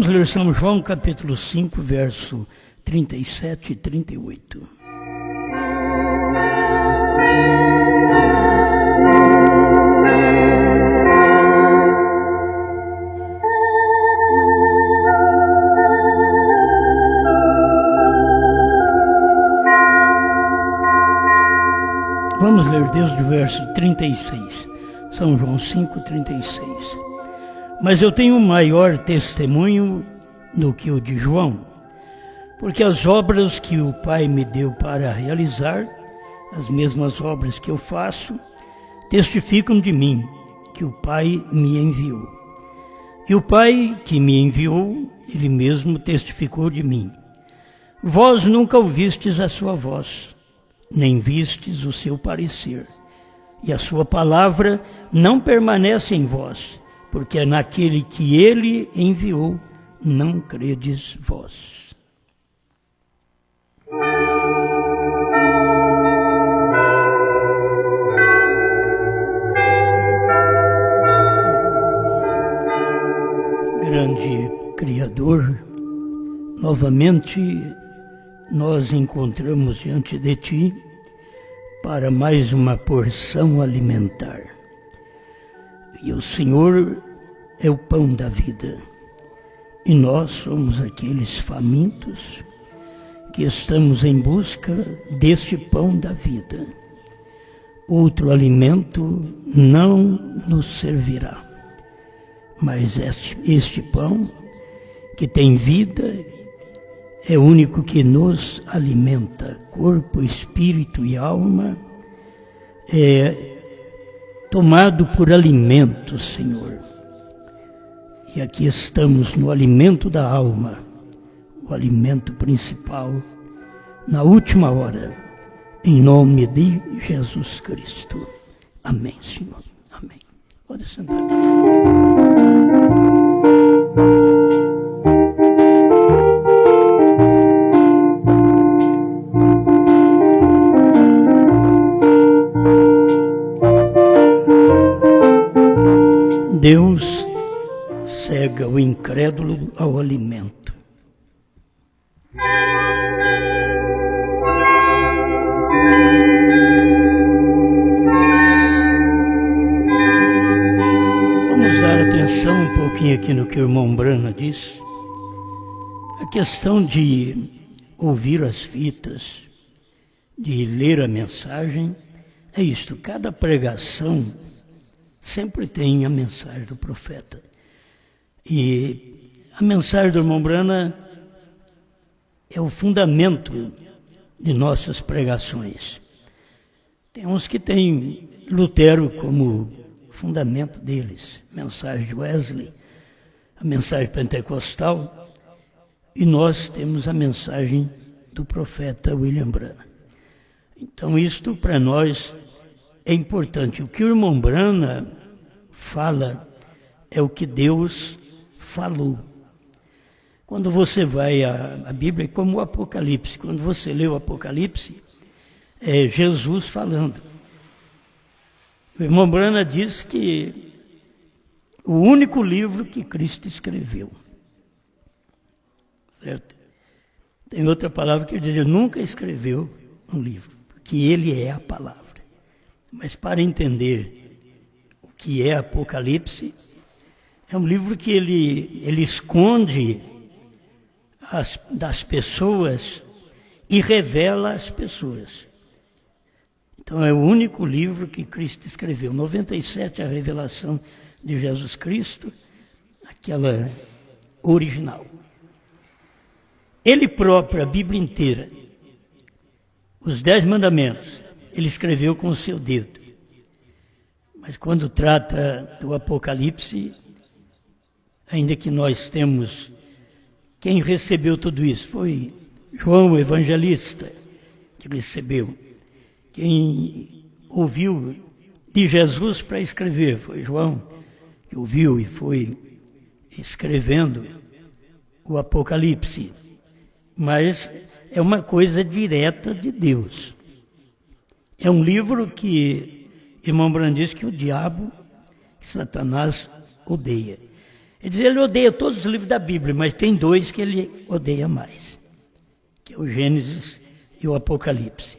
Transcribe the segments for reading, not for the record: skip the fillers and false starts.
Vamos ler São João capítulo 5, verso 37 e 38. Vamos ler desde o verso 36, São João 5, 36. Mas eu tenho maior testemunho do que o de João, porque as obras que o Pai me deu para realizar, as mesmas obras que eu faço, testificam de mim, que o Pai me enviou. E o Pai que me enviou, Ele mesmo testificou de mim. Vós nunca ouvistes a sua voz, nem vistes o seu parecer, e a sua palavra não permanece em vós, porque naquele que Ele enviou não credes vós. Grande Criador, novamente nós encontramos diante de Ti para mais uma porção alimentar. E o Senhor é o pão da vida. E nós somos aqueles famintos que estamos em busca deste pão da vida. Outro alimento não nos servirá. Mas este pão que tem vida é o único que nos alimenta, corpo, espírito e alma, tomado por alimento, Senhor. E aqui estamos no alimento da alma, o alimento principal, na última hora, em nome de Jesus Cristo. Amém, Senhor. Amém. Pode sentar aqui. Deus cega o incrédulo ao alimento. Vamos dar atenção um pouquinho aqui no que o irmão Brana disse. A questão de ouvir as fitas, de ler a mensagem, é isto. Cada pregação sempre tem a mensagem do profeta. E a mensagem do irmão Brana é o fundamento de nossas pregações. Tem uns que têm Lutero como fundamento deles, a mensagem de Wesley, a mensagem pentecostal, e nós temos a mensagem do profeta William Branham. Então isto para nós é importante. O que o irmão Brana fala é o que Deus falou. Quando você vai à Bíblia, é como o Apocalipse. Quando você lê o Apocalipse, é Jesus falando. O irmão Brana diz que o único livro que Cristo escreveu. Certo? Tem outra palavra que ele diz, ele nunca escreveu um livro, porque ele é a palavra. Mas para entender o que é Apocalipse, é um livro que ele esconde das pessoas e revela às pessoas. Então é o único livro que Cristo escreveu. 97 é a revelação de Jesus Cristo, aquela original. Ele próprio, a Bíblia inteira, os 10 mandamentos, ele escreveu com o seu dedo. Mas quando trata do Apocalipse, ainda que nós temos, quem recebeu tudo isso foi João, o evangelista, que recebeu. Quem ouviu de Jesus para escrever foi João, que ouviu e foi escrevendo o Apocalipse. Mas é uma coisa direta de Deus. É um livro que irmão Branco diz que o diabo, Satanás, odeia. Ele diz, ele odeia todos os livros da Bíblia, mas tem dois que ele odeia mais, que é o Gênesis e o Apocalipse.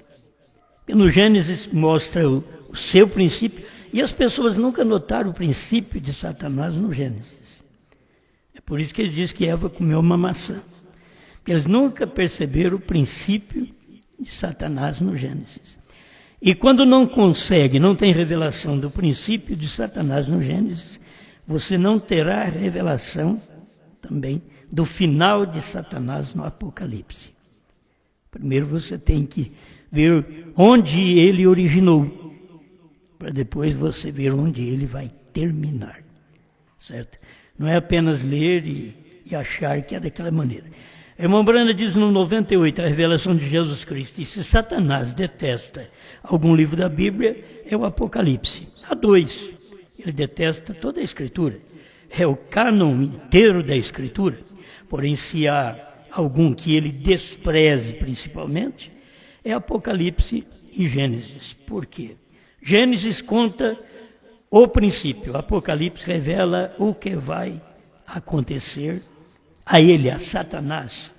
E no Gênesis mostra o seu princípio, e as pessoas nunca notaram o princípio de Satanás no Gênesis. É por isso que ele diz que Eva comeu uma maçã. Porque eles nunca perceberam o princípio de Satanás no Gênesis. E quando não consegue, não tem revelação do princípio de Satanás no Gênesis, você não terá revelação também do final de Satanás no Apocalipse. Primeiro você tem que ver onde ele originou, para depois você ver onde ele vai terminar, certo? Não é apenas ler e achar que é daquela maneira. A irmã Branda diz no 98, a revelação de Jesus Cristo, e se Satanás detesta algum livro da Bíblia, é o Apocalipse. Há dois. Ele detesta toda a Escritura. É o cânon inteiro da Escritura. Porém, se há algum que ele despreze principalmente, é Apocalipse e Gênesis. Por quê? Gênesis conta o princípio. Apocalipse revela o que vai acontecer a ele, a Satanás,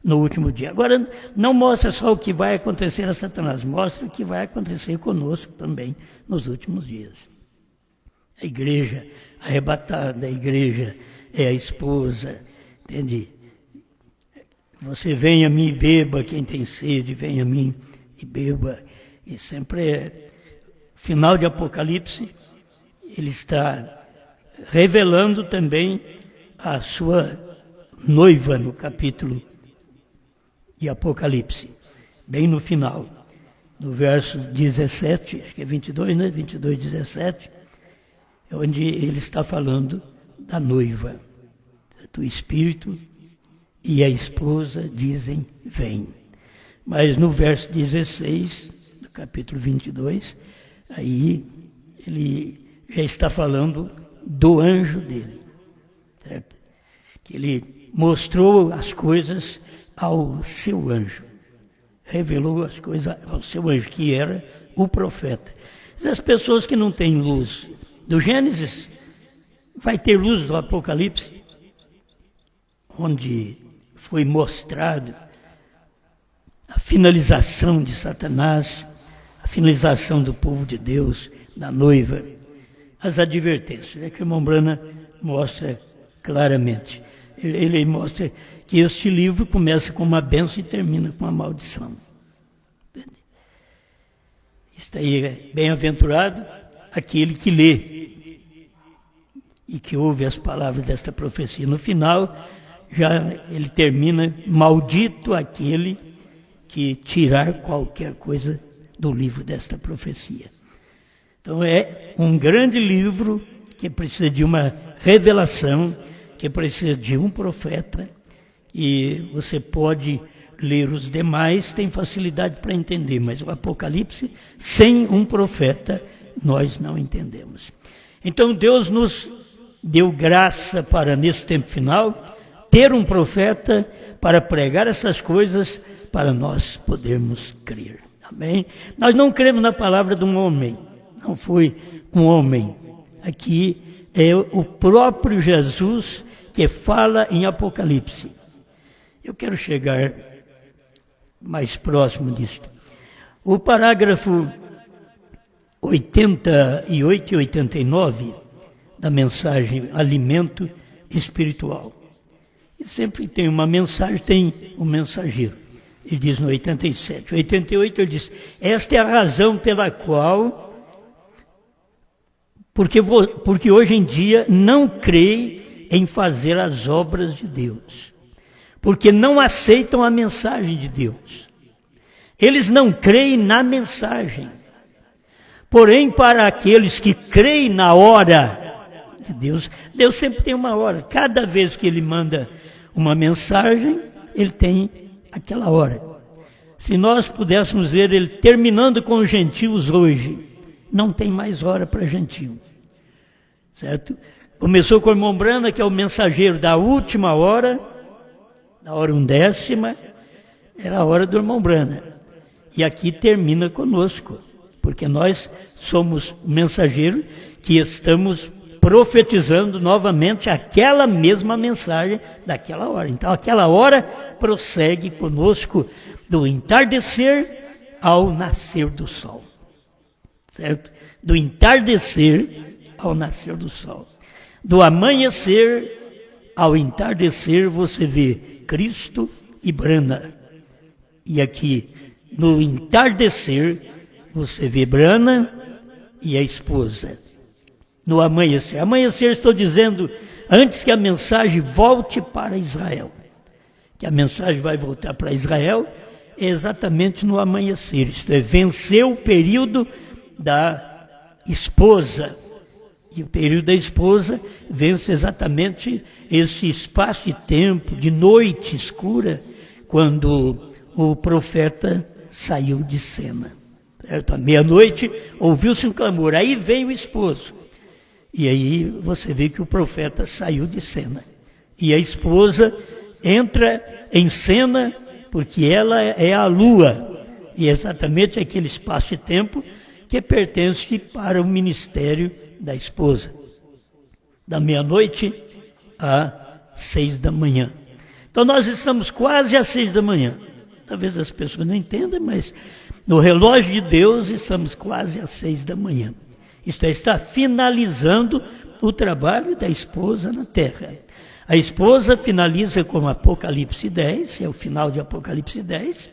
no último dia. Agora, não mostra só o que vai acontecer a Satanás, mostra o que vai acontecer conosco também nos últimos dias. A igreja arrebatada, a igreja é a esposa, entende? Você vem a mim e beba, quem tem sede, vem a mim e beba. E sempre é final de Apocalipse, ele está revelando também a sua noiva no capítulo de Apocalipse, bem no final, no verso 17, acho que é 22, né? 22, 17, é onde ele está falando da noiva. O Espírito e a esposa dizem, vem. Mas no verso 16, do capítulo 22, aí ele já está falando do anjo dele, certo? Que ele mostrou as coisas ao seu anjo, revelou as coisas ao seu anjo, que era o profeta. As pessoas que não têm luz do Gênesis, vai ter luz do Apocalipse, onde foi mostrado a finalização de Satanás, a finalização do povo de Deus, da noiva, as advertências. É que o irmão Brana mostra claramente. Ele mostra que este livro começa com uma bênção e termina com uma maldição. Isso aí é bem-aventurado aquele que lê e que ouve as palavras desta profecia. No final, já ele termina, maldito aquele que tirar qualquer coisa do livro desta profecia. Então é um grande livro que precisa de uma revelação, que precisa de um profeta, e você pode ler os demais, tem facilidade para entender, mas o Apocalipse, sem um profeta, nós não entendemos. Então Deus nos deu graça para, nesse tempo final, ter um profeta para pregar essas coisas, para nós podermos crer. Amém? Nós não cremos na palavra de um homem, não foi um homem. Aqui é o próprio Jesus que fala em Apocalipse. Eu quero chegar mais próximo disso. O parágrafo 88 e 89 da mensagem Alimento Espiritual. E sempre tem uma mensagem, tem um mensageiro. Ele diz no 87. 88 ele diz, esta é a razão pela qual, porque hoje em dia não creem em fazer as obras de Deus. Porque não aceitam a mensagem de Deus. Eles não creem na mensagem. Porém, para aqueles que creem na hora de Deus, Deus sempre tem uma hora. Cada vez que Ele manda uma mensagem, Ele tem aquela hora. Se nós pudéssemos ver Ele terminando com os gentios hoje, não tem mais hora para gentio. Certo? Começou com o irmão Brana, que é o mensageiro da última hora, da hora 1/10, era a hora do irmão Brana. E aqui termina conosco, porque nós somos mensageiros que estamos profetizando novamente aquela mesma mensagem daquela hora. Então aquela hora prossegue conosco do entardecer ao nascer do sol. Certo? Do entardecer ao nascer do sol. Do amanhecer ao entardecer você vê Cristo e Brana. E aqui no entardecer você vê Brana e a esposa. No amanhecer. Amanhecer, estou dizendo, antes que a mensagem volte para Israel. Que a mensagem vai voltar para Israel é exatamente no amanhecer. Isto é, vencer o período da esposa. E o período da esposa vence exatamente esse espaço de tempo, de noite escura, quando o profeta saiu de cena. Certo? À meia-noite ouviu-se um clamor, aí veio o esposo. E aí você vê que o profeta saiu de cena. E a esposa entra em cena porque ela é a lua. E é exatamente aquele espaço de tempo que pertence para o ministério da esposa. Da meia-noite às 6 da manhã. Então nós estamos quase às 6 da manhã. Talvez as pessoas não entendam, mas no relógio de Deus estamos quase às 6 da manhã. Isto é, está finalizando o trabalho da esposa na terra. A esposa finaliza com Apocalipse 10, é o final de Apocalipse 10,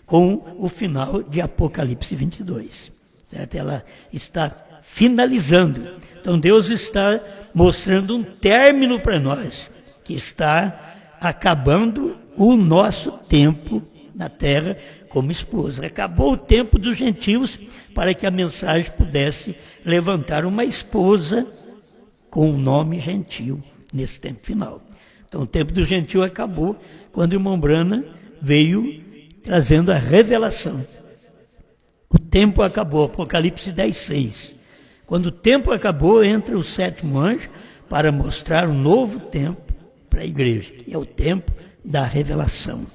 com o final de Apocalipse 22. Certo? Ela está finalizando. Então Deus está mostrando um término para nós, que está acabando o nosso tempo na terra como esposa. Acabou o tempo dos gentios para que a mensagem pudesse levantar uma esposa com um nome gentil nesse tempo final. Então o tempo do gentio acabou quando o irmão Brana veio trazendo a revelação. O tempo acabou, Apocalipse 10:6. Quando o tempo acabou, entra o sétimo anjo para mostrar um novo tempo para a igreja, que é o tempo da revelação.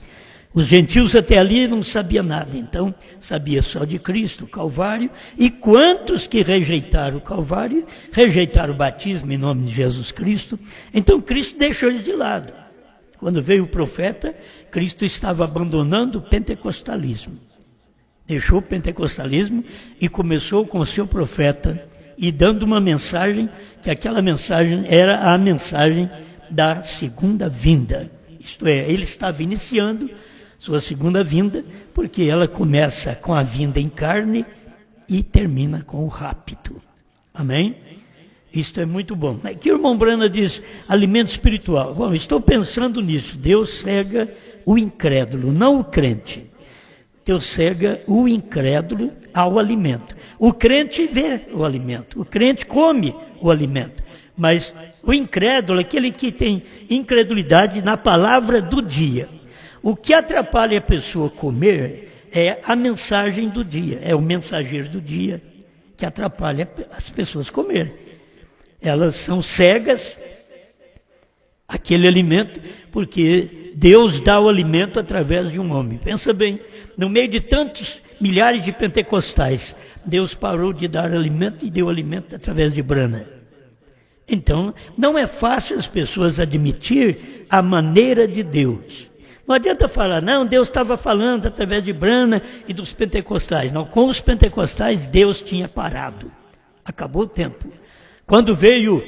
Os gentios até ali não sabiam nada, então sabia só de Cristo, o Calvário, e quantos que rejeitaram o Calvário, rejeitaram o batismo em nome de Jesus Cristo, então Cristo deixou eles de lado. Quando veio o profeta, Cristo estava abandonando o pentecostalismo. Deixou o pentecostalismo e começou com o seu profeta e dando uma mensagem, que aquela mensagem era a mensagem da segunda vinda. Isto é, ele estava iniciando sua segunda vinda, porque ela começa com a vinda em carne e termina com o rapto. Amém? Isto é muito bom. Aqui o irmão Brana diz, alimento espiritual. Bom, estou pensando nisso. Deus cega o incrédulo, não o crente. Deus cega o incrédulo ao alimento. O crente vê o alimento, o crente come o alimento. Mas o incrédulo, aquele que tem incredulidade na palavra do dia. O que atrapalha a pessoa comer é a mensagem do dia, é o mensageiro do dia que atrapalha as pessoas comerem. Elas são cegas àquele alimento, porque Deus dá o alimento através de um homem. Pensa bem, no meio de tantos milhares de pentecostais, Deus parou de dar alimento e deu alimento através de Brana. Então, não é fácil as pessoas admitir a maneira de Deus. Não adianta falar, não, Deus estava falando através de Brana e dos pentecostais. Não, com os pentecostais Deus tinha parado. Acabou o tempo. Quando veio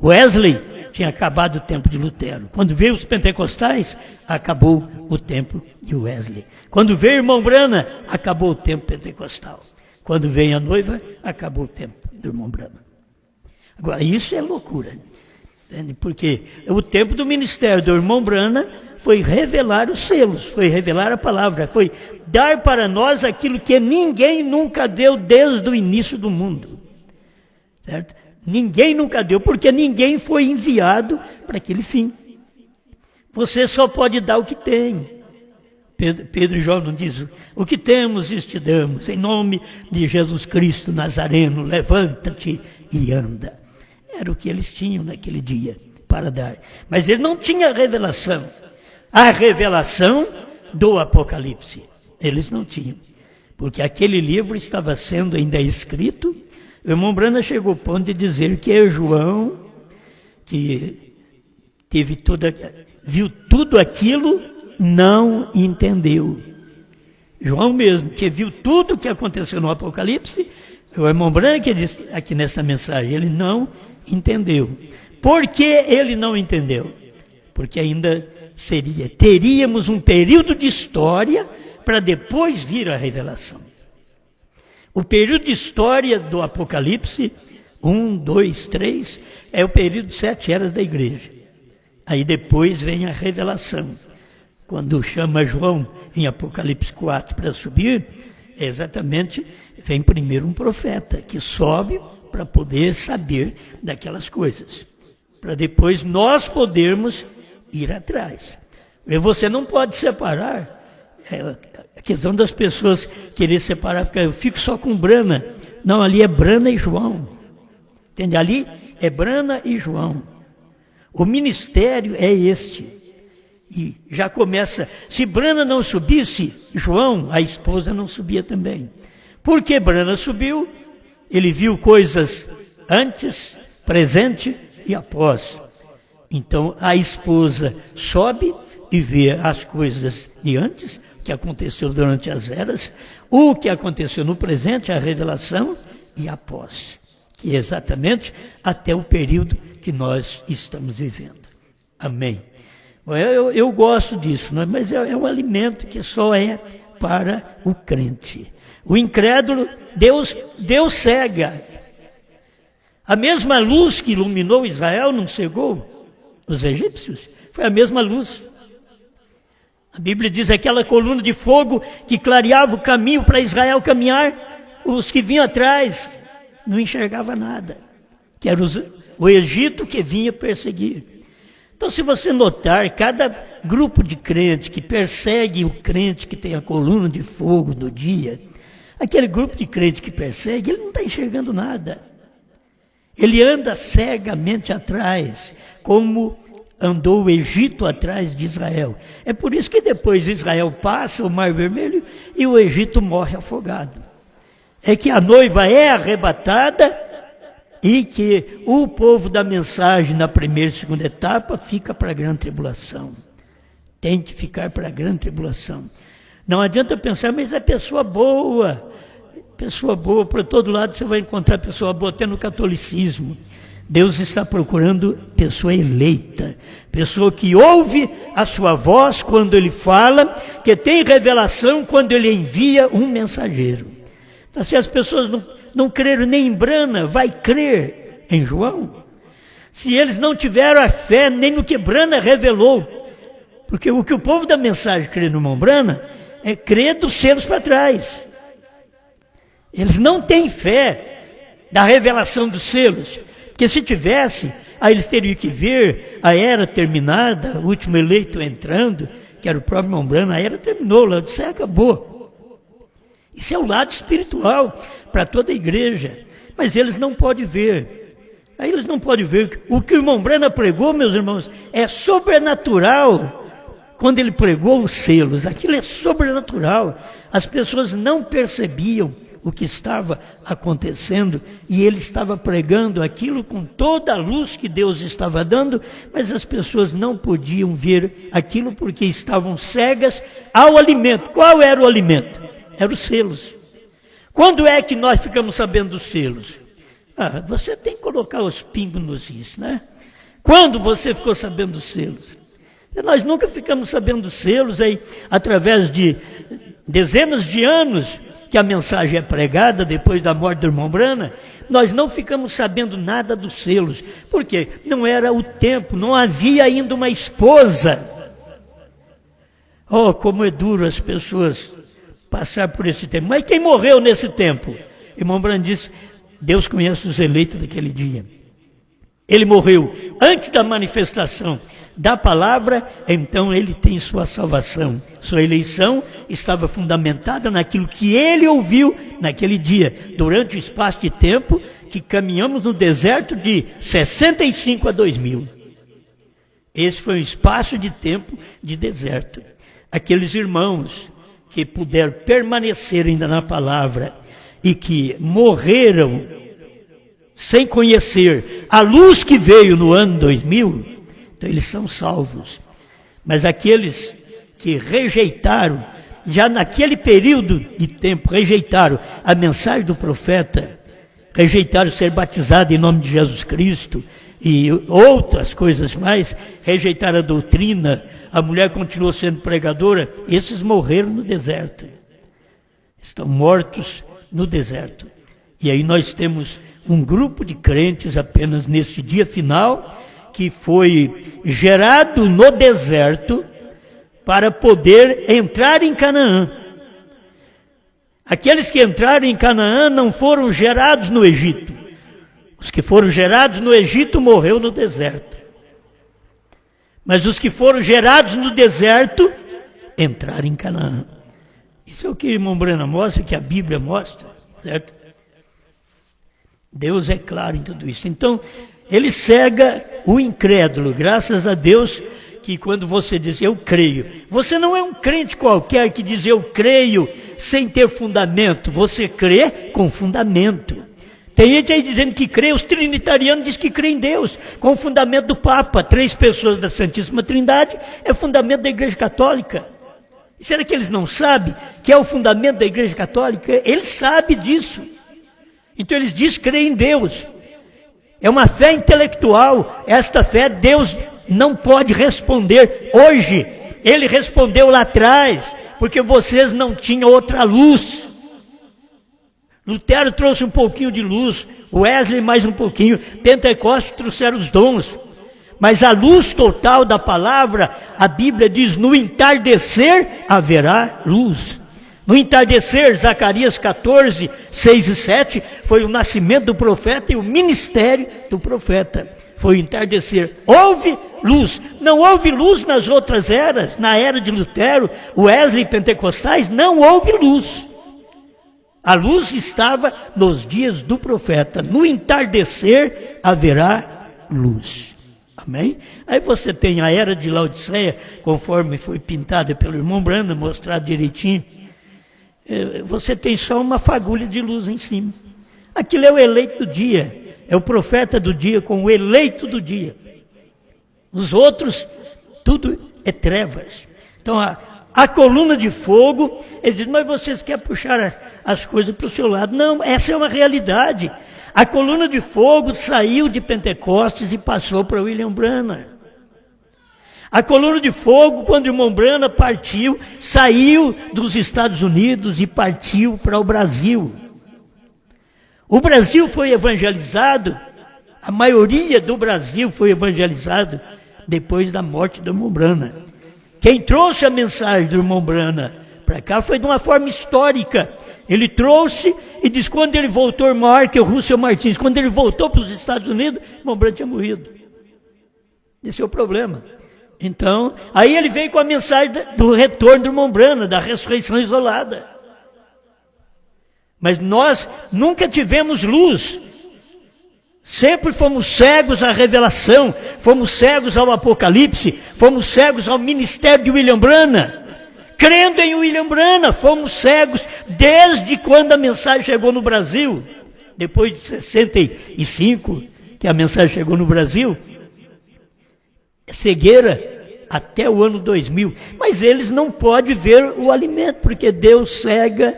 Wesley, tinha acabado o tempo de Lutero. Quando veio os pentecostais, acabou o tempo de Wesley. Quando veio o irmão Brana, acabou o tempo pentecostal. Quando veio a noiva, acabou o tempo do irmão Brana. Agora, isso é loucura. Entende? Porque o tempo do ministério do irmão Brana foi revelar os selos, foi revelar a palavra, foi dar para nós aquilo que ninguém nunca deu desde o início do mundo. Certo? Ninguém nunca deu, porque ninguém foi enviado para aquele fim. Você só pode dar o que tem. Pedro e João não dizem, o que temos isso te damos, em nome de Jesus Cristo Nazareno, levanta-te e anda. Era o que eles tinham naquele dia para dar. Mas ele não tinha revelação. A revelação do Apocalipse. Eles não tinham. Porque aquele livro estava sendo ainda escrito O irmão Brana chegou ao ponto de dizer que é João, que viu tudo aquilo, não entendeu. João mesmo, que viu tudo o que aconteceu no Apocalipse, o irmão Brana que disse aqui nessa mensagem, ele não entendeu. Por que ele não entendeu? Porque ainda teríamos um período de história para depois vir a revelação. O período de história do Apocalipse, 1, 2, 3, é o período de 7 eras da igreja. Aí depois vem a revelação. Quando chama João em Apocalipse 4 para subir, exatamente, vem primeiro um profeta que sobe para poder saber daquelas coisas. Para depois nós podermos ir atrás. E você não pode separar. A questão das pessoas querer separar, porque eu fico só com Brana. Não, ali é Brana e João. Entende? Ali é Brana e João. O ministério é este. E já começa, se Brana não subisse, João, a esposa, não subia também. Porque Brana subiu, ele viu coisas antes, presente e após. Então a esposa sobe e vê as coisas de antes, o que aconteceu durante as eras, o que aconteceu no presente, a revelação, e após, que é exatamente até o período que nós estamos vivendo. Amém. Eu gosto disso, mas é um alimento que só é para o crente. O incrédulo, Deus cega. A mesma luz que iluminou Israel não cegou os egípcios, foi a mesma luz. A Bíblia diz aquela coluna de fogo que clareava o caminho para Israel caminhar, os que vinham atrás não enxergavam nada, que era o Egito que vinha perseguir. Então, se você notar, cada grupo de crente que persegue o crente que tem a coluna de fogo no dia, aquele grupo de crente que persegue, ele não está enxergando nada. Ele anda cegamente atrás, como andou o Egito atrás de Israel. É por isso que depois Israel passa o Mar Vermelho e o Egito morre afogado. É que a noiva é arrebatada e que o povo da mensagem na primeira e segunda etapa fica para a grande tribulação. Tem que ficar para a grande tribulação. Não adianta pensar, mas é pessoa boa. Pessoa boa, para todo lado você vai encontrar pessoa boa, até no catolicismo. Deus está procurando pessoa eleita, pessoa que ouve a sua voz quando ele fala, que tem revelação quando ele envia um mensageiro. Então, se as pessoas não creram nem em Brana, vai crer em João? Se eles não tiveram a fé nem no que Brana revelou, porque o que o povo da mensagem crê no irmão Brana é crer dos selos para trás. Eles não têm fé da revelação dos selos, porque se tivesse, aí eles teriam que ver a era terminada, o último eleito entrando, que era o próprio irmão Brana, a era terminou, lá disse, acabou. Isso é o lado espiritual para toda a igreja, mas eles não podem ver. Aí eles não podem ver. O que o irmão Brana pregou, meus irmãos, é sobrenatural. Quando ele pregou os selos, aquilo é sobrenatural. As pessoas não percebiam o que estava acontecendo e ele estava pregando aquilo com toda a luz que Deus estava dando, mas as pessoas não podiam ver aquilo porque estavam cegas ao alimento. Qual era o alimento? Eram os selos. Quando é que nós ficamos sabendo dos selos? Você tem que colocar os pingos nos is, né? Quando você ficou sabendo dos selos? Nós nunca ficamos sabendo dos selos aí, através de dezenas de anos que a mensagem é pregada depois da morte do irmão Brana, nós não ficamos sabendo nada dos selos. Por quê? Não era o tempo, não havia ainda uma esposa. Oh, como é duro as pessoas passar por esse tempo. Mas quem morreu nesse tempo? Irmão Brana disse, Deus conhece os eleitos daquele dia. Ele morreu antes da manifestação da palavra, então ele tem sua salvação. Sua eleição estava fundamentada naquilo que ele ouviu naquele dia, durante o espaço de tempo que caminhamos no deserto de 65 a 2000. Esse foi um espaço de tempo de deserto. Aqueles irmãos que puderam permanecer ainda na palavra e que morreram sem conhecer a luz que veio no ano 2000, então eles são salvos. Mas aqueles que rejeitaram, já naquele período de tempo, rejeitaram a mensagem do profeta, rejeitaram ser batizado em nome de Jesus Cristo e outras coisas mais, rejeitaram a doutrina, a mulher continuou sendo pregadora, esses morreram no deserto. Estão mortos no deserto. E aí nós temos um grupo de crentes apenas nesse dia final, que foi gerado no deserto para poder entrar em Canaã. Aqueles que entraram em Canaã não foram gerados no Egito. Os que foram gerados no Egito morreu no deserto. Mas os que foram gerados no deserto entraram em Canaã. Isso é o que o irmão Brana mostra, que a Bíblia mostra, certo? Deus é claro em tudo isso. Então, ele cega o incrédulo, graças a Deus, que quando você diz eu creio, você não é um crente qualquer que diz eu creio sem ter fundamento, você crê com fundamento. Tem gente aí dizendo que crê, os trinitarianos dizem que crê em Deus, com o fundamento do Papa, 3 pessoas da Santíssima Trindade, é o fundamento da Igreja Católica. Será que eles não sabem que é o fundamento da Igreja Católica? Eles sabem disso. Então eles dizem crer em Deus. É uma fé intelectual. Esta fé Deus não pode responder hoje. Ele respondeu lá atrás, porque vocês não tinham outra luz. Lutero trouxe um pouquinho de luz, Wesley mais um pouquinho, Pentecostes trouxeram os dons. Mas a luz total da palavra, a Bíblia diz, no entardecer haverá luz. No entardecer, Zacarias 14, 6 e 7, foi o nascimento do profeta e o ministério do profeta. Foi o entardecer. Houve luz. Não houve luz nas outras eras, na era de Lutero, Wesley e Pentecostais, não houve luz. A luz estava nos dias do profeta. No entardecer haverá luz. Amém? Aí você tem a era de Laodiceia, conforme foi pintada pelo irmão Brana, mostrado direitinho. Você tem só uma fagulha de luz em cima. Aquilo é o eleito do dia. É o profeta do dia com o eleito do dia. Os outros, tudo é trevas. Então, a coluna de fogo, eles dizem, mas vocês querem puxar as coisas para o seu lado. Não, essa é uma realidade. A coluna de fogo saiu de Pentecostes e passou para William Branham. A coluna de fogo, quando o irmão Branham partiu, saiu dos Estados Unidos e partiu para o Brasil. O Brasil foi evangelizado, a maioria do Brasil foi evangelizado depois da morte do irmão Branham. Quem trouxe a mensagem do irmão Branham para cá foi de uma forma histórica. Ele trouxe e diz, quando ele voltou, irmão Arkel Russell Martins, quando ele voltou para os Estados Unidos, o irmão Branham tinha morrido. Esse é o problema. Então, aí ele veio com a mensagem do retorno do irmão Branham, da ressurreição isolada. Mas nós nunca tivemos luz. Sempre fomos cegos à revelação, fomos cegos ao Apocalipse, fomos cegos ao ministério de William Branham. Crendo em William Branham, fomos cegos desde quando a mensagem chegou no Brasil. Depois de 65, que a mensagem chegou no Brasil. Cegueira até o ano 2000. Mas eles não podem ver o alimento, porque Deus cega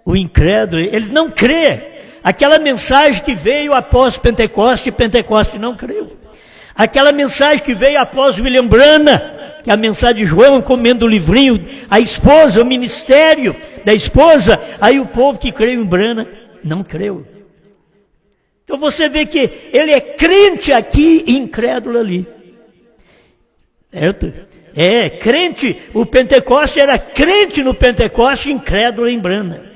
o incrédulo. Eles não crêem. Aquela mensagem que veio após Pentecoste, Pentecoste não creu. Aquela mensagem que veio após William Branham, que é a mensagem de João comendo o livrinho, a esposa, o ministério da esposa, aí o povo que creu em Branham não creu. Então você vê que ele é crente aqui e incrédulo ali. Certo? É, crente, o Pentecoste era crente no Pentecoste e incrédulo em Branham.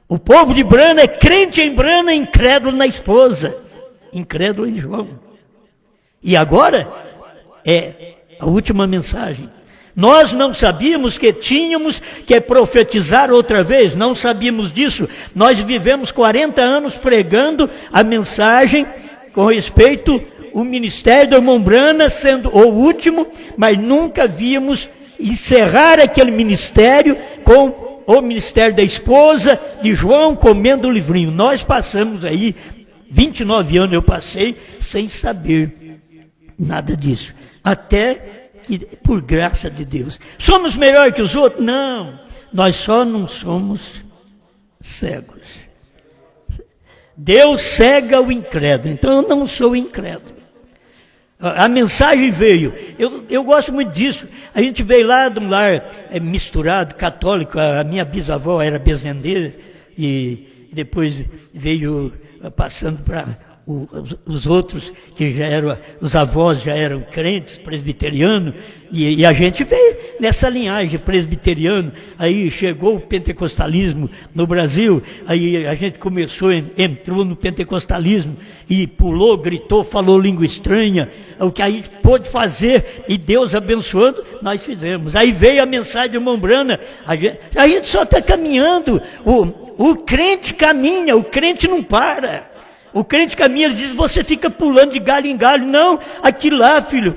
O povo de Branham é crente em Branham e incrédulo na esposa, incrédulo em João. E agora é a última mensagem. Nós não sabíamos que tínhamos que profetizar outra vez, não sabíamos disso. Nós vivemos 40 anos pregando a mensagem com respeito ao ministério do irmão Branham sendo o último, mas nunca víamos encerrar aquele ministério com o ministério da esposa de João comendo o livrinho. Nós passamos aí 29 anos eu passei sem saber nada disso. Até que, por graça de Deus, somos melhor que os outros? Não, nós só não somos cegos. Deus cega o incrédulo, então eu não sou incrédulo. A mensagem veio, eu gosto muito disso. A gente veio lá de um lar misturado, católico. A minha bisavó era bezendeira e depois veio passando para os outros, que já eram, os avós já eram crentes, presbiterianos, e a gente veio nessa linhagem presbiteriana. Aí chegou o pentecostalismo no Brasil, aí a gente entrou no pentecostalismo e pulou, gritou, falou língua estranha. O que a gente pôde fazer, e Deus abençoando, nós fizemos. Aí veio a mensagem de irmão Brana, a gente só está caminhando. O crente caminha, o crente não para. O crente caminha, ele diz, você fica pulando de galho em galho. Não, aqui lá, filho,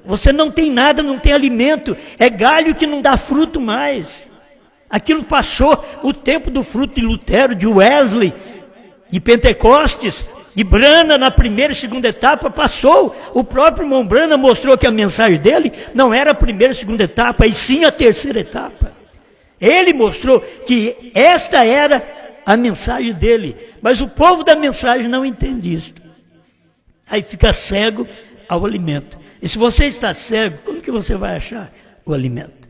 você não tem nada, não tem alimento. É galho que não dá fruto mais. Aquilo passou o tempo do fruto de Lutero, de Wesley, de Pentecostes, de Brana na primeira e segunda etapa, passou. O próprio irmão Brana mostrou que a mensagem dele não era a primeira e segunda etapa, e sim a terceira etapa. Ele mostrou que esta era a mensagem dele, mas o povo da mensagem não entende isso. Aí fica cego ao alimento. E se você está cego, como que você vai achar o alimento?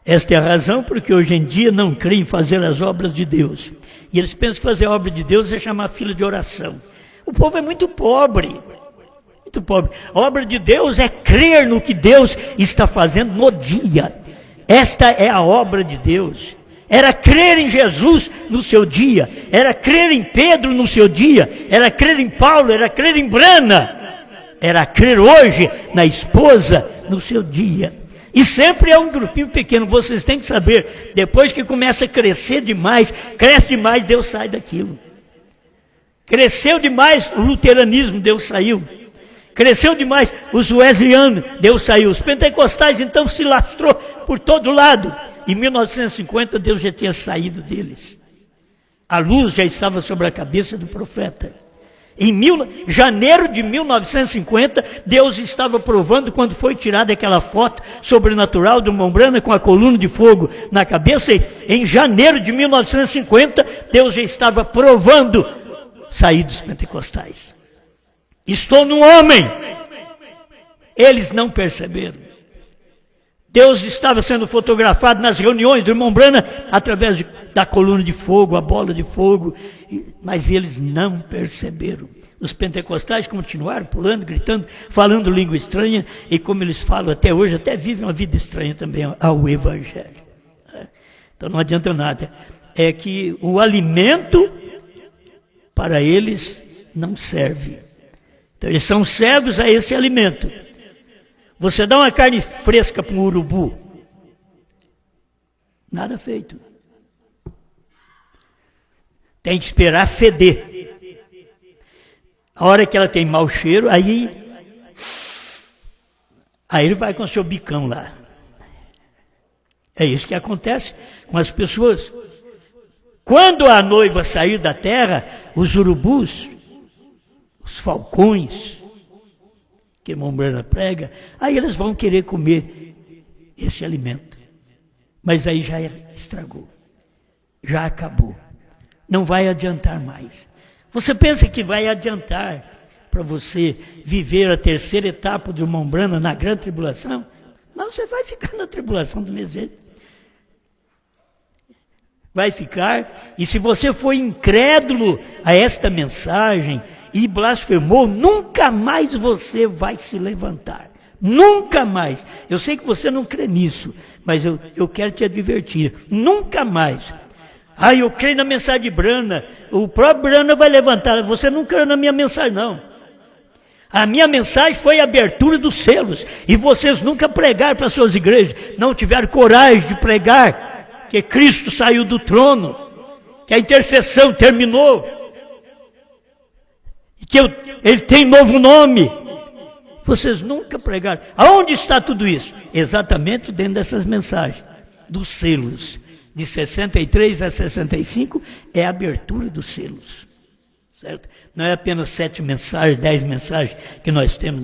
Esta é a razão porque hoje em dia não creem em fazer as obras de Deus. E eles pensam que fazer a obra de Deus é chamar fila de oração. O povo é muito pobre. Muito pobre. A obra de Deus é crer no que Deus está fazendo no dia. Esta é a obra de Deus. Era crer em Jesus no seu dia, era crer em Pedro no seu dia, era crer em Paulo, era crer em Brana, era crer hoje na esposa no seu dia. E sempre é um grupinho pequeno, vocês têm que saber, depois que começa a crescer demais, cresce demais, Deus sai daquilo. Cresceu demais o luteranismo, Deus saiu. Cresceu demais os wesleyanos, Deus saiu. Os pentecostais então se lastrou por todo lado. Em 1950, Deus já tinha saído deles. A luz já estava sobre a cabeça do profeta. Em janeiro de 1950, Deus estava provando, quando foi tirada aquela foto sobrenatural do irmão Brana com a coluna de fogo na cabeça. Em janeiro de 1950, Deus já estava provando sair dos pentecostais. Estou num homem. Eles não perceberam. Deus estava sendo fotografado nas reuniões do irmão Brana através da coluna de fogo, a bola de fogo, mas eles não perceberam. Os pentecostais continuaram pulando, gritando, falando língua estranha, e como eles falam até hoje, até vivem uma vida estranha também ao evangelho. Então não adianta nada. É que o alimento para eles não serve. Então eles são cegos a esse alimento. Você dá uma carne fresca para um urubu, nada feito. Tem que esperar feder. A hora que ela tem mau cheiro, aí ele vai com o seu bicão lá. É isso que acontece com as pessoas. Quando a noiva sair da terra, os urubus, os falcões, que irmão Brana prega, aí eles vão querer comer esse alimento. Mas aí já estragou, já acabou. Não vai adiantar mais. Você pensa que vai adiantar para você viver a terceira etapa do irmão Brana na grande tribulação? Não, você vai ficar na tribulação do mesmo jeito. Vai ficar, e se você for incrédulo a esta mensagem, e blasfemou, nunca mais você vai se levantar. Nunca mais. Eu sei que você não crê nisso, mas eu quero te advertir. Nunca mais. Eu creio na mensagem de Brana. O próprio Brana vai levantar. Você não crê na minha mensagem, não. A minha mensagem foi a abertura dos selos. E vocês nunca pregaram para suas igrejas. Não tiveram coragem de pregar que Cristo saiu do trono, que a intercessão terminou, que ele tem novo nome. Vocês nunca pregaram. Aonde está tudo isso? Exatamente dentro dessas mensagens, dos selos. De 63 a 65 é a abertura dos selos. certo? Não é apenas 7 mensagens, 10 mensagens que nós temos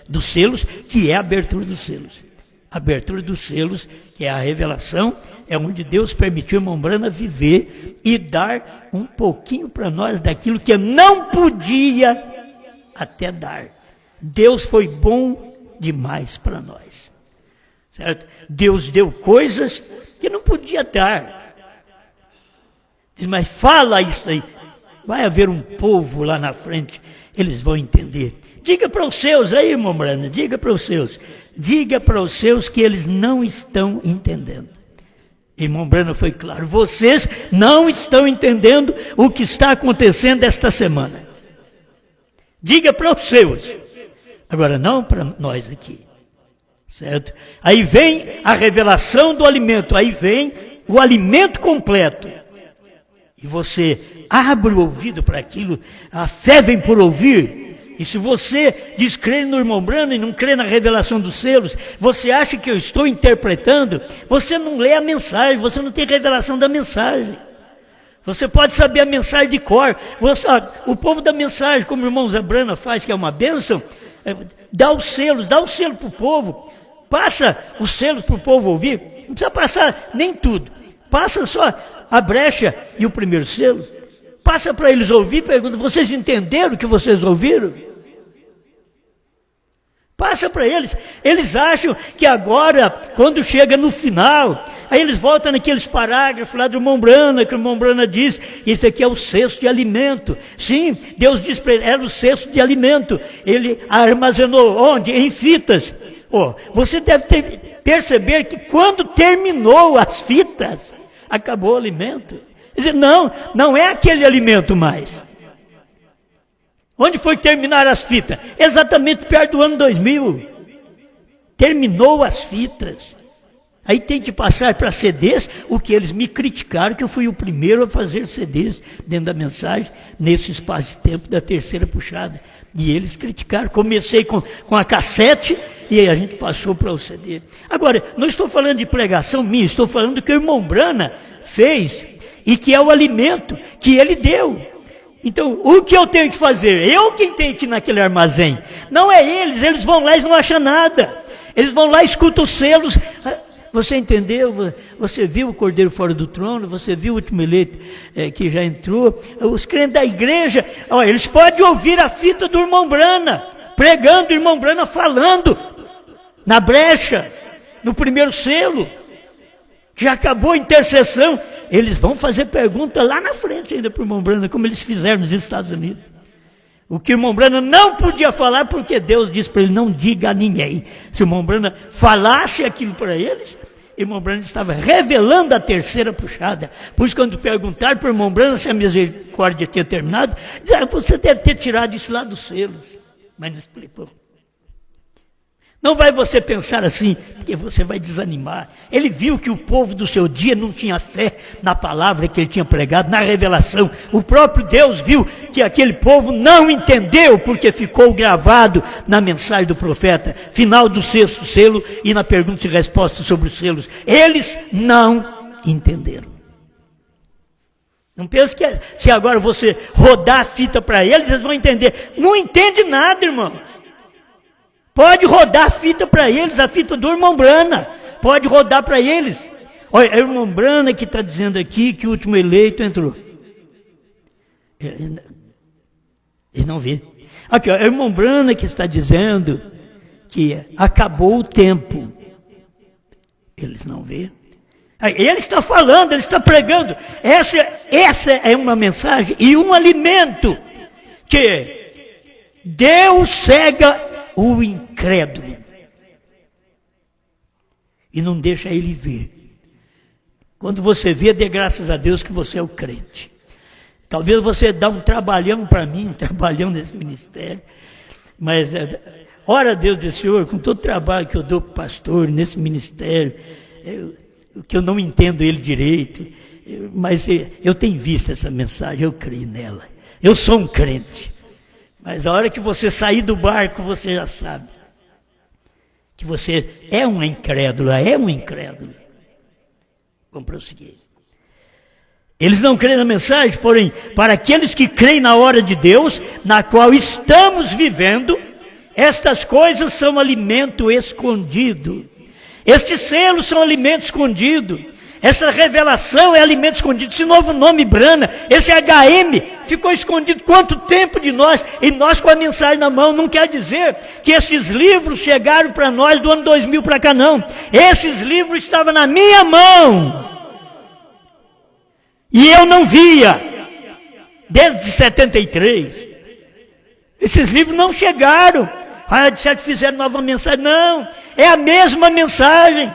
dos selos, que é a abertura dos selos. A abertura dos selos, que é a revelação, é onde Deus permitiu a irmã Brana viver e dar um pouquinho para nós daquilo que não podia até dar. Deus foi bom demais para nós, certo? Deus deu coisas que não podia dar. Diz, mas fala isso aí. Vai haver um povo lá na frente, eles vão entender. Diga para os seus aí, irmão Brana, diga para os seus. Diga para os seus que eles não estão entendendo. Irmão Brana foi claro, vocês não estão entendendo o que está acontecendo esta semana. Diga para os seus. Agora, não para nós aqui, certo? Aí vem a revelação do alimento, aí vem o alimento completo. E você abre o ouvido para aquilo, a fé vem por ouvir. E se você diz crer no irmão Brana e não crê na revelação dos selos, você acha que eu estou interpretando, você não lê a mensagem, você não tem revelação da mensagem. Você pode saber a mensagem de cor. O povo da mensagem, como o irmão Zé Brana faz, que é uma bênção, dá o selo para o povo, passa os selos para o povo ouvir, não precisa passar nem tudo, passa só a brecha e o primeiro selo, passa para eles ouvir, pergunta, vocês entenderam o que vocês ouviram? Passa para eles. Eles acham que agora, quando chega no final, aí eles voltam naqueles parágrafos lá do irmão Brana, que o irmão Brana diz, isso aqui é o cesto de alimento. Sim, Deus diz para ele, era o cesto de alimento. Ele armazenou onde? Em fitas. Você deve perceber que quando terminou as fitas, acabou o alimento. Quer dizer, não é aquele alimento mais. Onde foi terminar as fitas? Exatamente perto do ano 2000. Terminou as fitas. Aí tem que passar para CDs, o que eles me criticaram, que eu fui o primeiro a fazer CDs dentro da mensagem, nesse espaço de tempo da terceira puxada. E eles criticaram. Comecei com a cassete e a gente passou para o CD. Agora, não estou falando de pregação minha, estou falando do que o irmão Brana fez e que é o alimento que ele deu. Então, o que eu tenho que fazer? Eu quem tenho que ir naquele armazém. Não é eles vão lá e não acham nada. Eles vão lá e escutam os selos. Você entendeu? Você viu o Cordeiro fora do trono? Você viu o último eleito que já entrou? Os crentes da igreja, eles podem ouvir a fita do irmão Brana, pregando, o irmão Brana falando, na brecha, no primeiro selo, que já acabou a intercessão. Eles vão fazer pergunta lá na frente ainda para o irmão Brana, como eles fizeram nos Estados Unidos. O que o irmão Brana não podia falar, porque Deus disse para ele, não diga a ninguém. Se o irmão Brana falasse aquilo para eles, o irmão Brana estava revelando a terceira puxada. Por isso, quando perguntaram para o irmão Brana se a misericórdia tinha terminado, disseram, você deve ter tirado isso lá dos selos. Mas não explicou. Não vai você pensar assim, porque você vai desanimar. Ele viu que o povo do seu dia não tinha fé na palavra que ele tinha pregado, na revelação. O próprio Deus viu que aquele povo não entendeu, porque ficou gravado na mensagem do profeta, final do 6º selo e na pergunta e resposta sobre os selos. Eles não entenderam. Não pense que se agora você rodar a fita para eles, eles vão entender. Não entende nada, irmão. Pode rodar a fita para eles, a fita do irmão Brana. Pode rodar para eles. Olha, é o irmão Brana que está dizendo aqui que o último eleito entrou. Ele não vê. Aqui, ó, é o irmão Brana que está dizendo que acabou o tempo. Eles não vê. Ele está falando, ele está pregando. Essa é uma mensagem e um alimento que Deus cega o incrédulo e não deixa ele ver. Quando você vê, dê graças a Deus que você é o crente. Talvez você dá um trabalhão para mim, um trabalhão nesse ministério, mas ora a Deus do Senhor, com todo o trabalho que eu dou para o pastor nesse ministério, que eu não entendo ele direito, mas eu tenho visto essa mensagem, eu creio nela. Eu sou um crente. Mas a hora que você sair do barco, você já sabe que você é um incrédulo, é um incrédulo. Vamos prosseguir. Eles não creem na mensagem, porém, para aqueles que creem na hora de Deus, na qual estamos vivendo, estas coisas são alimento escondido. Estes selos são alimento escondido. Essa revelação é alimento escondido. Esse novo nome Brana, esse HM, ficou escondido quanto tempo de nós? E nós com a mensagem na mão. Não quer dizer que esses livros chegaram para nós do ano 2000 para cá, não. Esses livros estavam na minha mão. E eu não via. Desde 73. Esses livros não chegaram. Disseram que fizeram nova mensagem. Não, é a mesma mensagem.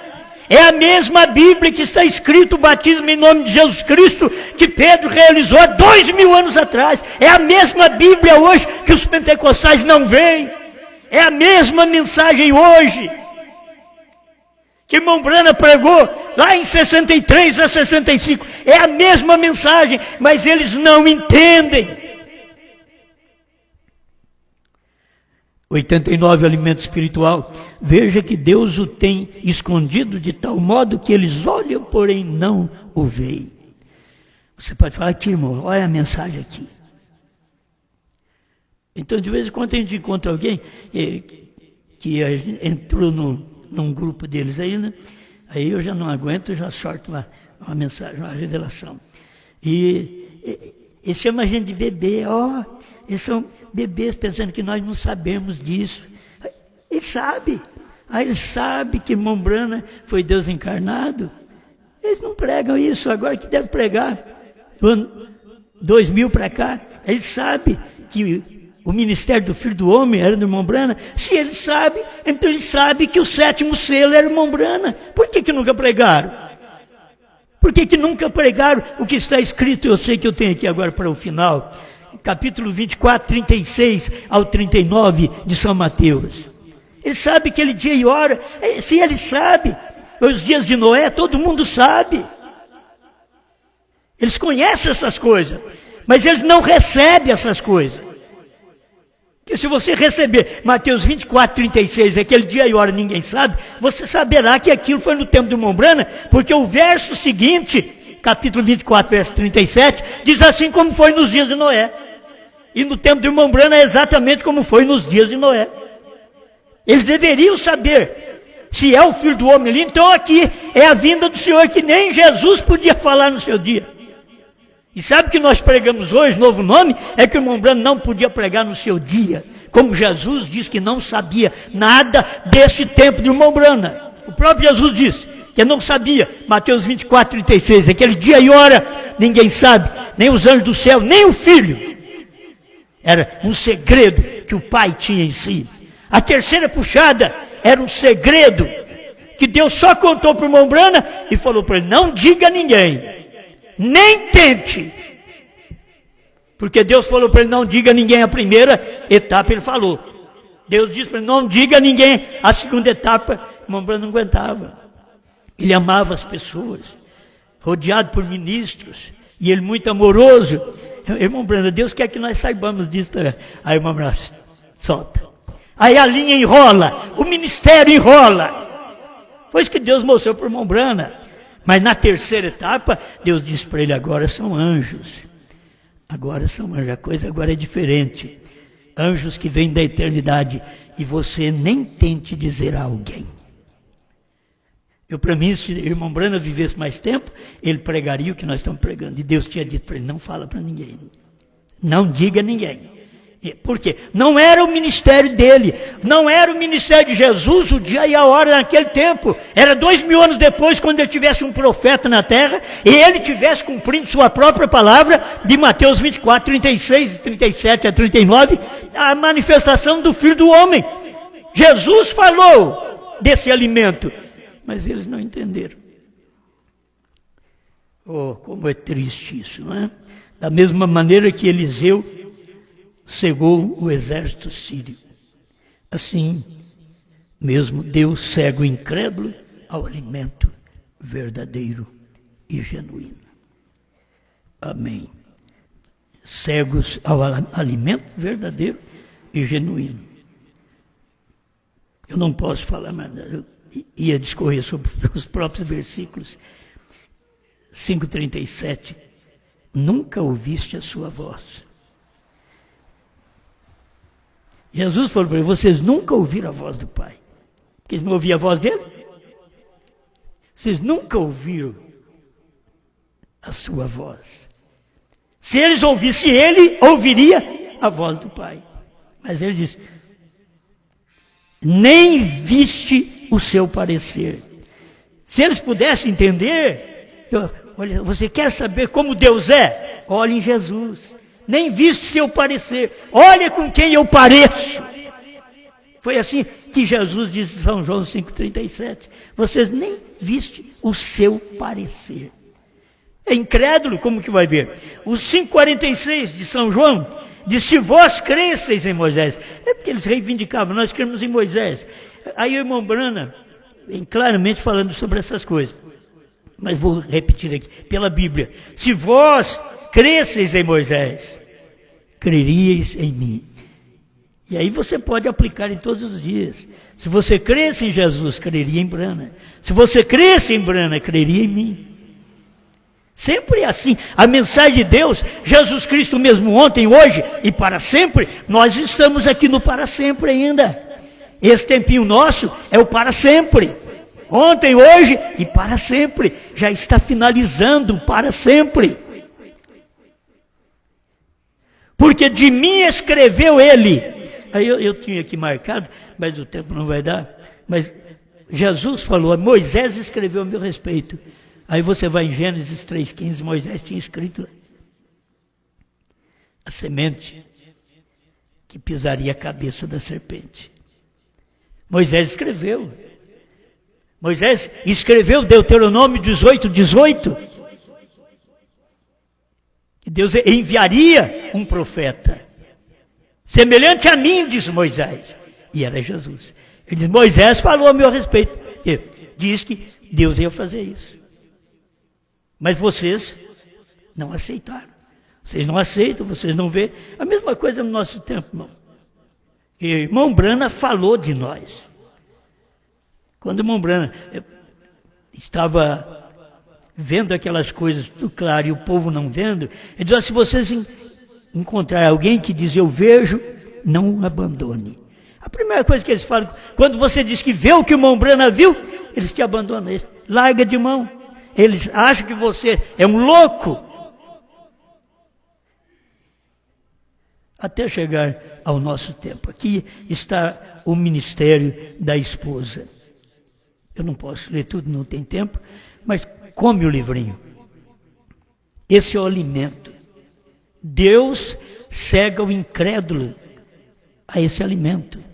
É a mesma Bíblia que está escrito o batismo em nome de Jesus Cristo, que Pedro realizou há 2000 anos atrás. É a mesma Bíblia hoje que os pentecostais não veem. É a mesma mensagem hoje que irmão Brana pregou lá em 63 a 65. É a mesma mensagem, mas eles não entendem. 89, alimento espiritual. Veja que Deus o tem escondido de tal modo que eles olham, porém não o veem. Você pode falar aqui, irmão, olha a mensagem aqui. Então, de vez em quando a gente encontra alguém que entrou num grupo deles aí, né? Aí eu já não aguento, já sorto uma mensagem, uma revelação. E chama a gente de bebê, eles são bebês pensando que nós não sabemos disso. Eles sabem. Eles sabem que irmão Brana foi Deus encarnado. Eles não pregam isso agora que deve pregar. Do ano 2000 para cá, eles sabem que o ministério do Filho do Homem era do irmão Brana. Se eles sabem, então eles sabem que o 7º selo era o irmão Brana. Por que nunca pregaram? Por que nunca pregaram o que está escrito? Eu sei que eu tenho aqui agora para o final. Capítulo 24, 36 ao 39 de São Mateus. Ele sabe aquele dia e hora. Se ele sabe, os dias de Noé, todo mundo sabe. Eles conhecem essas coisas, mas eles não recebem essas coisas. Porque se você receber Mateus 24, 36, aquele dia e hora ninguém sabe, você saberá que aquilo foi no tempo do irmão Brana, porque o verso seguinte, capítulo 24, verso 37, diz assim como foi nos dias de Noé. E no tempo do irmão Brana é exatamente como foi nos dias de Noé. Eles deveriam saber se é o Filho do Homem ali. Então aqui é a vinda do Senhor que nem Jesus podia falar no seu dia. E sabe que nós pregamos hoje, novo nome, é que o irmão Brana não podia pregar no seu dia. Como Jesus disse que não sabia nada desse tempo do irmão Brana. O próprio Jesus disse que não sabia. Mateus 24, 36, aquele dia e hora ninguém sabe, nem os anjos do céu, nem o Filho. Era um segredo que o Pai tinha em si. A terceira puxada era um segredo que Deus só contou para o irmão Brana e falou para ele, não diga a ninguém, nem tente. Porque Deus falou para ele, não diga a ninguém a primeira etapa, ele falou. Deus disse para ele, não diga a ninguém a segunda etapa, o irmão Brana não aguentava. Ele amava as pessoas, rodeado por ministros, e ele muito amoroso. Irmão Brana, Deus quer que nós saibamos disso também. Aí o irmão Brana solta. Aí a linha enrola, o ministério enrola. Foi isso que Deus mostrou para o irmão Brana. Mas na terceira etapa, Deus disse para ele, agora são anjos. Agora são anjos, a coisa agora é diferente. Anjos que vêm da eternidade e você nem tente dizer a alguém. Para mim, se o irmão Brana vivesse mais tempo, ele pregaria o que nós estamos pregando. E Deus tinha dito para ele, não fala para ninguém. Não diga a ninguém. Por quê? Não era o ministério dele. Não era o ministério de Jesus, o dia e a hora naquele tempo. Era 2000 anos depois, quando ele tivesse um profeta na terra, e ele tivesse cumprindo sua própria palavra, de Mateus 24, 36, 37 a 39, a manifestação do Filho do Homem. Jesus falou desse alimento. Mas eles não entenderam. Oh, como é triste isso, não é? Da mesma maneira que Eliseu cegou o exército sírio. Assim, mesmo Deus cega o incrédulo ao alimento verdadeiro e genuíno. Amém. Cegos ao alimento verdadeiro e genuíno. Eu não posso falar mais nada. Ia discorrer sobre os próprios versículos 5:37 nunca ouviste a sua voz. Jesus falou para eles, vocês nunca ouviram a voz do Pai. Porque eles não ouviam a voz dele? Vocês nunca ouviram a sua voz. Se eles ouvissem ele, ouviria a voz do Pai. Mas ele disse, nem viste o seu parecer. Se eles pudessem entender, olha, você quer saber como Deus é? Olhe em Jesus. Nem viste seu parecer. Olha com quem eu pareço. Foi assim que Jesus disse em São João 5,37. Vocês nem viste o seu parecer. É incrédulo, como que vai ver? O 5,46 de São João diz, se vós cresceis em Moisés. É porque eles reivindicavam, nós cremos em Moisés. Aí o irmão Brana vem claramente falando sobre essas coisas. Mas vou repetir aqui, pela Bíblia. Se vós cresceis em Moisés, creríeis em mim. E aí você pode aplicar em todos os dias. Se você cresce em Jesus, creria em Brana. Se você cresce em Brana, creria em mim. Sempre é assim. A mensagem de Deus, Jesus Cristo mesmo ontem, hoje e para sempre, nós estamos aqui no para sempre ainda. Esse tempinho nosso é o para sempre. Ontem, hoje e para sempre. Já está finalizando o para sempre. Porque de mim escreveu ele. Aí eu tinha aqui marcado, mas o tempo não vai dar. Mas Jesus falou, Moisés escreveu a meu respeito. Aí você vai em Gênesis 3,15, Moisés tinha escrito a semente que pisaria a cabeça da serpente. Moisés escreveu. Moisés escreveu Deuteronômio 18. Que Deus enviaria um profeta. Semelhante a mim, diz Moisés. E era Jesus. Ele diz, Moisés falou a meu respeito. Ele diz que Deus ia fazer isso. Mas vocês não aceitaram. Vocês não aceitam, vocês não vêem. A mesma coisa no nosso tempo, irmão. E irmão Brana falou de nós. Quando o irmão Brana estava vendo aquelas coisas tudo claro e o povo não vendo, ele diz, se vocês encontrarem alguém que diz eu vejo, não abandone. A primeira coisa que eles falam, quando você diz que vê o que o irmão Brana viu, eles te abandonam, eles larga de mão. Eles acham que você é um louco. Até chegar ao nosso tempo. Aqui está o ministério da esposa. Eu não posso ler tudo, não tem tempo, mas come o livrinho. Esse é o alimento. Deus cega o incrédulo a esse alimento.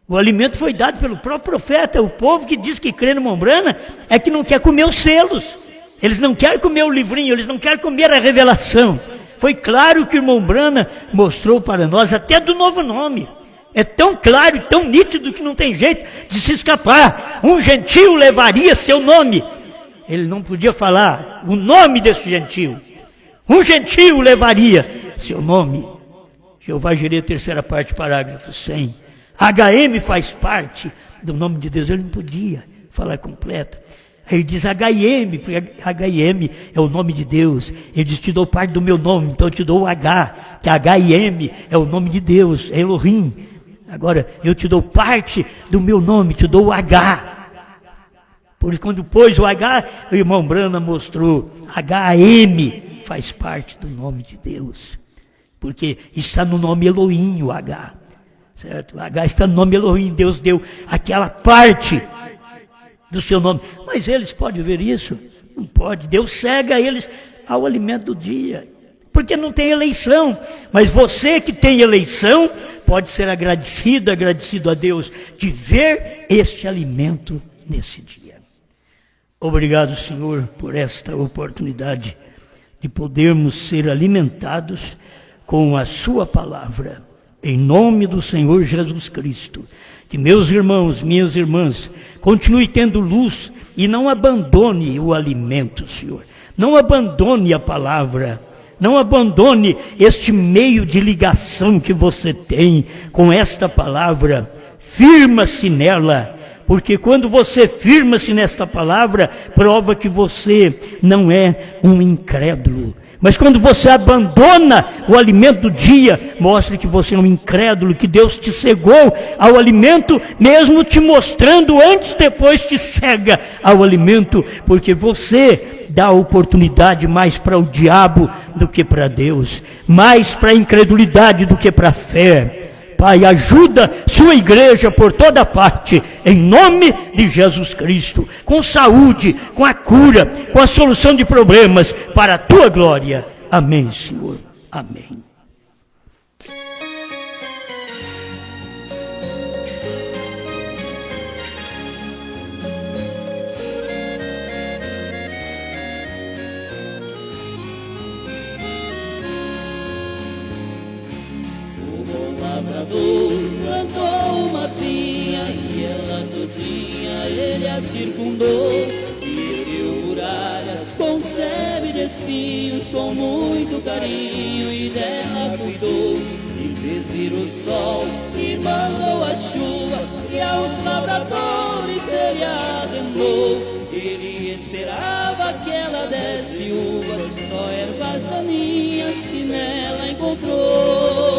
O alimento foi dado pelo próprio profeta. O povo que diz que crê no irmão Brana é que não quer comer os selos. Eles não querem comer o livrinho, eles não querem comer a revelação. Foi claro que o irmão Brana mostrou para nós, até do novo nome. É tão claro e tão nítido que não tem jeito de se escapar. Um gentio levaria seu nome. Ele não podia falar o nome desse gentio. Um gentio levaria seu nome. Jeová Jireh, terceira parte, parágrafo 100. HM faz parte do nome de Deus. Ele não podia falar completa. Aí ele diz HM, porque HM é o nome de Deus. Ele diz, te dou parte do meu nome, então eu te dou o H, que HM é o nome de Deus, é Elohim. Agora, eu te dou parte do meu nome, te dou o H. Porque quando pôs o H, o irmão Brana mostrou, HM faz parte do nome de Deus. Porque está no nome Elohim o H. Certo? O H está no nome Elohim, Deus deu aquela parte do seu nome. Mas eles podem ver isso? Não pode. Deus cega eles ao alimento do dia. Porque não tem eleição. Mas você que tem eleição, pode ser agradecido a Deus de ver este alimento nesse dia. Obrigado, Senhor, por esta oportunidade de podermos ser alimentados com a sua palavra. Em nome do Senhor Jesus Cristo, que meus irmãos, minhas irmãs, continue tendo luz e não abandone o alimento, Senhor. Não abandone a palavra, não abandone este meio de ligação que você tem com esta palavra. Firma-se nela, Porque quando você firma-se nesta palavra, prova que você não é um incrédulo. Mas quando você abandona o alimento do dia, mostra que você é um incrédulo, que Deus te cegou ao alimento, mesmo te mostrando antes, depois te cega ao alimento, porque você dá oportunidade mais para o diabo do que para Deus, mais para a incredulidade do que para a fé. Pai, ajuda sua igreja por toda parte, em nome de Jesus Cristo, com saúde, com a cura, com a solução de problemas, para a tua glória. Amém, Senhor. Amém. Plantou uma vinha e ela todinha ele a circundou, e ergueu muralhas com sebe de espinhos, com muito carinho, e dela cuidou, e fez vir o sol, e mandou a chuva, e aos lavradores ele arrendou. Ele esperava que ela desse uva, só ervas daninhas que nela encontrou.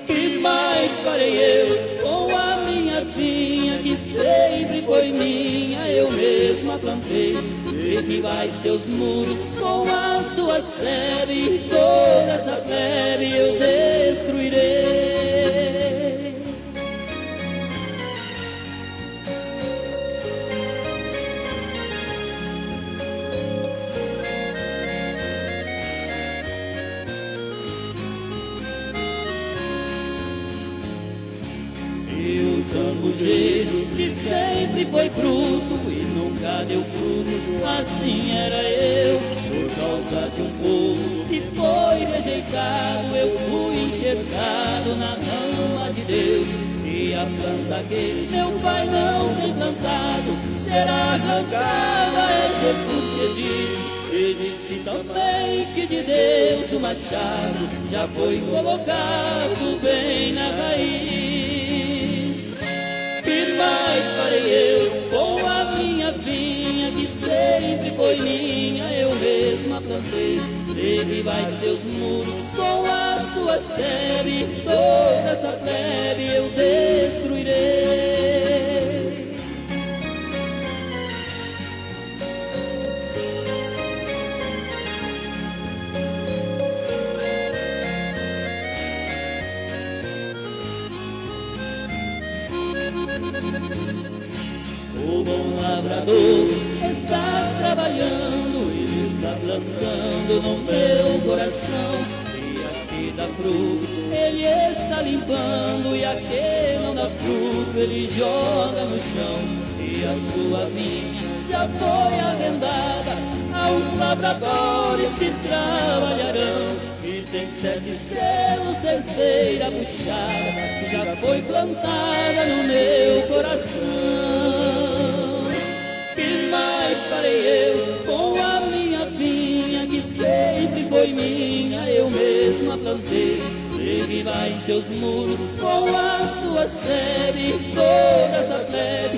Que mais farei eu com a minha vinha, que sempre foi minha, eu mesma plantei? Derribai seus muros com a sua sebe, e toda essa plebe eu destruirei. Zambujeiro que sempre foi fruto e nunca deu frutos, assim era eu. Por causa de um povo que foi rejeitado, eu fui enxertado na mão de Deus. E a planta que meu pai não tem plantado será arrancada, é Jesus que diz. E disse também que de Deus o machado já foi colocado bem na raiz. Que mais farei eu com a minha vinha, que sempre foi minha, eu mesma plantei? Derribai seus muros com a sua sebe, toda essa plebe eu destruirei. O bom lavrador está trabalhando, ele está plantando no meu coração. E aqui dá fruto, ele está limpando, e aqui não dá fruto, ele joga no chão. E a sua vinha já foi arrendada aos lavradores que trabalharão. E tem 7 selos, terceira puxada, que já foi plantada no meu coração. Que mais farei eu com a minha vinha, que sempre foi minha, eu mesma plantei? Derribai seus muros com a sua sebe, toda essa plebe